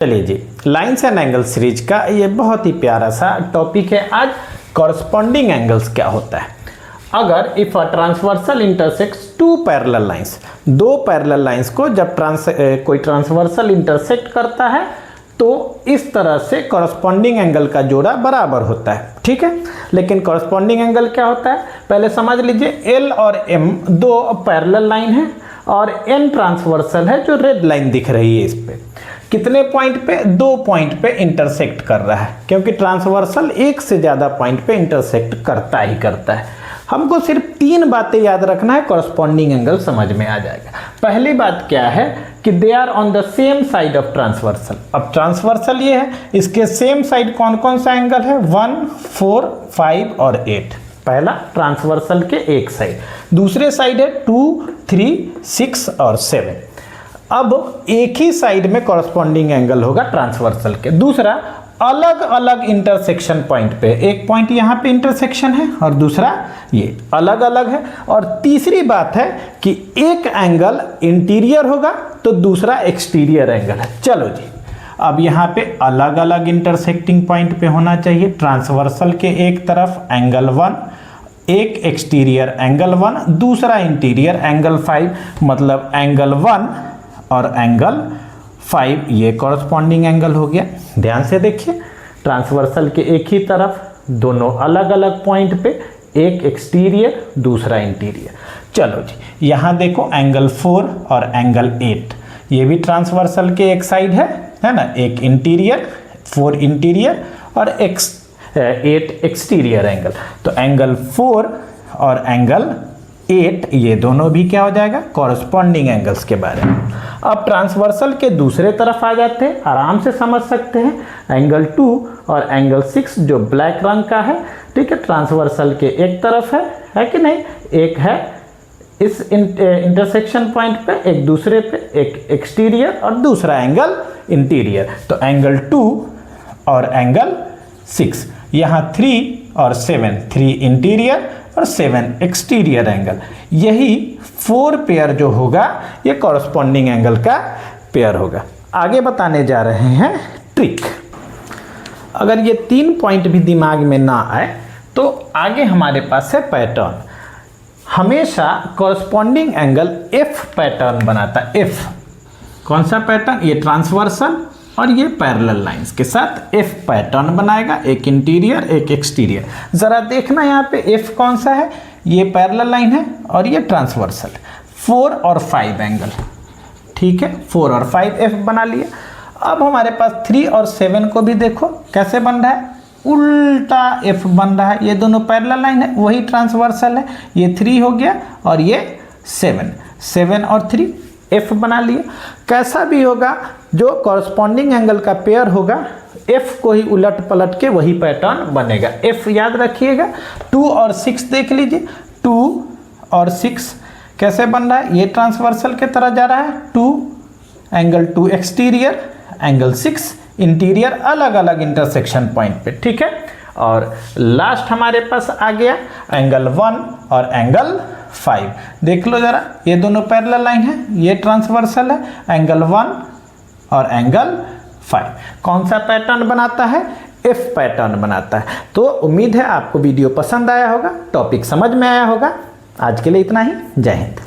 चलिए जी, lines and angle series का ये बहुत ही प्यारा सा टॉपिक है आज। कॉरस्पॉन्डिंग एंगल्स क्या होता है? अगर if a transversal intersects two parallel lines, दो पैरेलल लाइंस को जब कोई ट्रांसवर्सल इंटरसेक्ट करता है तो इस तरह से कॉरस्पॉन्डिंग एंगल का जोड़ा बराबर होता है, ठीक है। लेकिन कॉरस्पॉन्डिंग एंगल क्या होता है पहले समझ लीजिए। एल और एम दो पैरेलल लाइन है और एन ट्रांसवर्सल है जो रेड लाइन दिख रही है। इस पे कितने पॉइंट पे? दो पॉइंट पे इंटरसेक्ट कर रहा है, क्योंकि ट्रांसवर्सल एक से ज़्यादा पॉइंट पे इंटरसेक्ट करता ही करता है। हमको सिर्फ तीन बातें याद रखना है, कॉरस्पॉन्डिंग एंगल समझ में आ जाएगा। पहली बात क्या है कि they are on the same side of transversal. अब ट्रांसवर्सल ये है, इसके सेम साइड कौन कौन सा एंगल है? 1, 4, 5 और 8। पहला ट्रांसवर्सल के एक साइड, दूसरे साइड है 2, 3, 6 और 7। अब एक ही साइड में कॉरस्पॉन्डिंग एंगल होगा ट्रांसवर्सल के। दूसरा, अलग अलग इंटरसेक्शन पॉइंट पे, एक पॉइंट यहाँ पे इंटरसेक्शन है और दूसरा ये अलग अलग है। और तीसरी बात है कि एक एंगल इंटीरियर होगा तो दूसरा एक्सटीरियर एंगल है। चलो जी, अब यहाँ पे अलग अलग इंटरसेक्टिंग पॉइंट पे होना चाहिए। ट्रांसवर्सल के एक तरफ एंगल 1, एक एक्सटीरियर एंगल 1, दूसरा इंटीरियर एंगल 5, मतलब एंगल 1 और एंगल 5 ये कॉरस्पॉन्डिंग एंगल हो गया। ध्यान से देखिए, ट्रांसवर्सल के एक ही तरफ दोनों अलग अलग पॉइंट पे, एक एक्सटीरियर दूसरा इंटीरियर। चलो जी, यहाँ देखो एंगल 4 और एंगल 8 ये भी ट्रांसवर्सल के एक साइड है ना। एक इंटीरियर, 4 इंटीरियर और 8 एक्सटीरियर एंगल। तो एंगल 4 और एंगल 8 ये दोनों भी क्या हो जाएगा? कॉरस्पॉन्डिंग एंगल्स के बारे में। अब ट्रांसवर्सल के दूसरे तरफ आ जाते हैं, आराम से समझ सकते हैं। एंगल 2 और एंगल 6 जो ब्लैक रंग का है, ठीक है, ट्रांसवर्सल के एक तरफ है कि नहीं? एक है इस इंटरसेक्शन पॉइंट पे, एक दूसरे पे, एक एक्सटीरियर और दूसरा एंगल इंटीरियर। तो एंगल 2 और एंगल 6, यहाँ 3 और 7, 3 इंटीरियर और 7 एक्सटीरियर एंगल। यही 4 पेयर जो होगा ये कॉरस्पॉन्डिंग एंगल का पेयर होगा। आगे बताने जा रहे हैं ट्रिक। अगर ये 3 पॉइंट भी दिमाग में ना आए तो आगे हमारे पास है पैटर्न। हमेशा कॉरस्पॉन्डिंग एंगल एफ पैटर्न बनाता है। एफ कौन सा पैटर्न? ये ट्रांसवर्सल और ये पैरेलल लाइंस के साथ एफ पैटर्न बनाएगा, एक इंटीरियर एक एक्सटीरियर। जरा देखना यहाँ पे एफ कौन सा है? ये पैरेलल लाइन है और ये ट्रांसवर्सल। 4 और 5 एंगल, ठीक है, 4 और 5 एफ बना लिया। अब हमारे पास 3 और 7 को भी देखो कैसे बन रहा है, उल्टा एफ बन रहा है। ये दोनों पैरेलल लाइन है, वही ट्रांसवर्सल है। ये 3 हो गया और ये 7 और 3 एफ बना लिया। कैसा भी होगा, जो कॉरस्पॉन्डिंग एंगल का पेयर होगा एफ को ही उलट पलट के वही पैटर्न बनेगा। एफ याद रखिएगा। 2 और 6 देख लीजिए, 2 और 6 कैसे बन रहा है? ये ट्रांसवर्सल के तरह जा रहा है। 2 एंगल 2 एक्सटीरियर, एंगल 6 इंटीरियर, अलग अलग इंटरसेक्शन पॉइंट पे, ठीक है। और लास्ट हमारे पास आ गया एंगल 1 और एंगल 5। देख लो जरा, ये दोनों पैरेलल लाइन है, ये ट्रांसवर्सल है। एंगल 1 और एंगल 5 कौन सा पैटर्न बनाता है? एफ पैटर्न बनाता है। तो उम्मीद है आपको वीडियो पसंद आया होगा, टॉपिक समझ में आया होगा। आज के लिए इतना ही। जय हिंद।